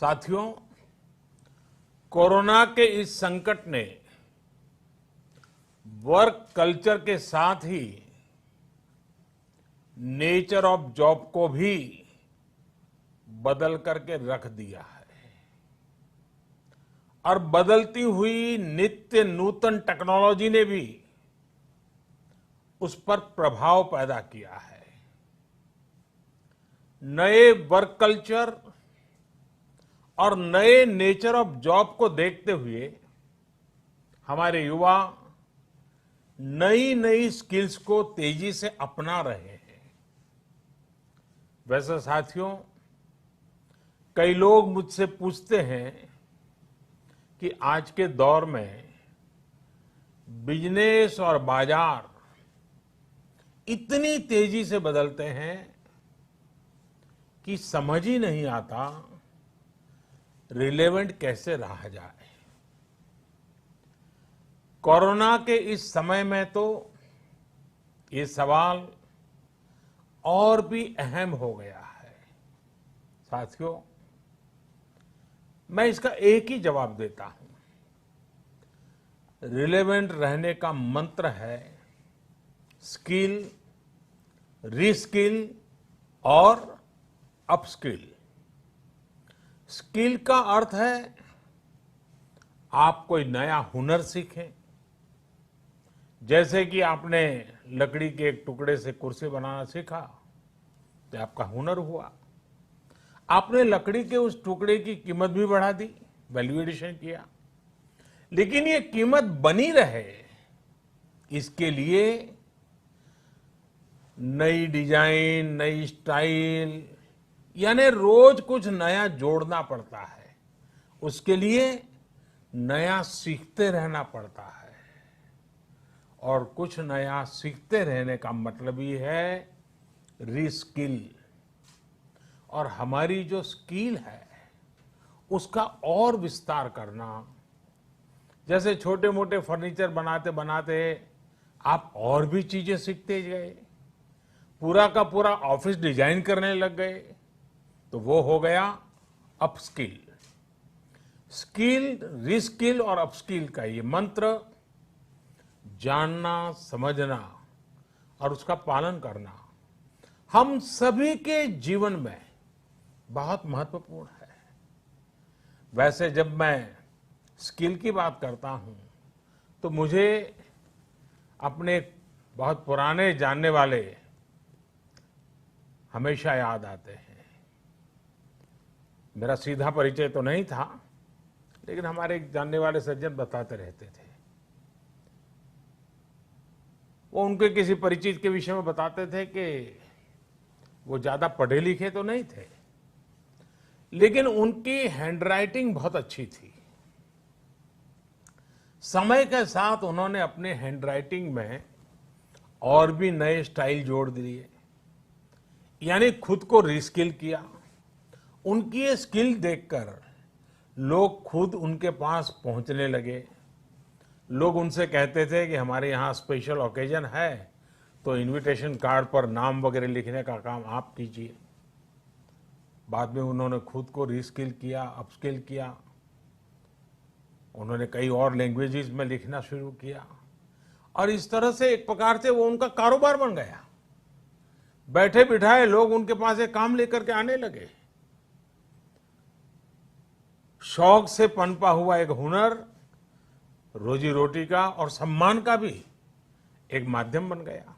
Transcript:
साथियों, कोरोना के इस संकट ने वर्क कल्चर के साथ ही नेचर ऑफ जॉब को भी बदल करके रख दिया है और बदलती हुई नित्य नूतन टेक्नोलॉजी ने भी उस पर प्रभाव पैदा किया है। नए वर्क कल्चर और नए नेचर ऑफ जॉब को देखते हुए हमारे युवा नई नई स्किल्स को तेजी से अपना रहे हैं। वैसे साथियों, कई लोग मुझसे पूछते हैं कि आज के दौर में बिजनेस और बाजार इतनी तेजी से बदलते हैं कि समझ ही नहीं आता रिलेवेंट कैसे रहा जाए। कोरोना के इस समय में तो ये सवाल और भी अहम हो गया है। साथियों, मैं इसका एक ही जवाब देता हूं। रिलेवेंट रहने का मंत्र है स्किल, रीस्किल और अपस्किल। स्किल का अर्थ है आप कोई नया हुनर सीखें। जैसे कि आपने लकड़ी के एक टुकड़े से कुर्सी बनाना सीखा तो आपका हुनर हुआ। आपने लकड़ी के उस टुकड़े की कीमत भी बढ़ा दी, वैल्यू एडिशन किया। लेकिन ये कीमत बनी रहे इसके लिए नई डिजाइन, नई स्टाइल, यानी रोज कुछ नया जोड़ना पड़ता है। उसके लिए नया सीखते रहना पड़ता है और कुछ नया सीखते रहने का मतलब ही है रीस्किल। और हमारी जो स्किल है उसका और विस्तार करना। जैसे छोटे मोटे फर्नीचर बनाते बनाते आप और भी चीजें सीखते गए, पूरा का पूरा ऑफिस डिजाइन करने लग गए, तो वो हो गया अपस्किल। स्किल, रीस्किल और अपस्किल का ये मंत्र जानना, समझना और उसका पालन करना हम सभी के जीवन में बहुत महत्वपूर्ण है। वैसे जब मैं स्किल की बात करता हूं तो मुझे अपने बहुत पुराने जानने वाले हमेशा याद आते हैं। मेरा सीधा परिचय तो नहीं था, लेकिन हमारे एक जानने वाले सज्जन बताते रहते थे। वो उनके किसी परिचित के विषय में बताते थे कि वो ज्यादा पढ़े लिखे तो नहीं थे, लेकिन उनकी हैंडराइटिंग बहुत अच्छी थी। समय के साथ उन्होंने अपने हैंडराइटिंग में और भी नए स्टाइल जोड़ दिए, यानी खुद को रीस्किल किया। उनकी ये स्किल देखकर लोग खुद उनके पास पहुंचने लगे। लोग उनसे कहते थे कि हमारे यहाँ स्पेशल ओकेजन है तो इनविटेशन कार्ड पर नाम वगैरह लिखने का काम आप कीजिए। बाद में उन्होंने खुद को रीस्किल किया, अपस्किल किया। उन्होंने कई और लैंग्वेजेस में लिखना शुरू किया और इस तरह से एक प्रकार से वो उनका कारोबार बन गया। बैठे बिठाए लोग उनके पास एक काम लेकर के आने लगे। शौक से पनपा हुआ एक हुनर रोजी रोटी का और सम्मान का भी एक माध्यम बन गया।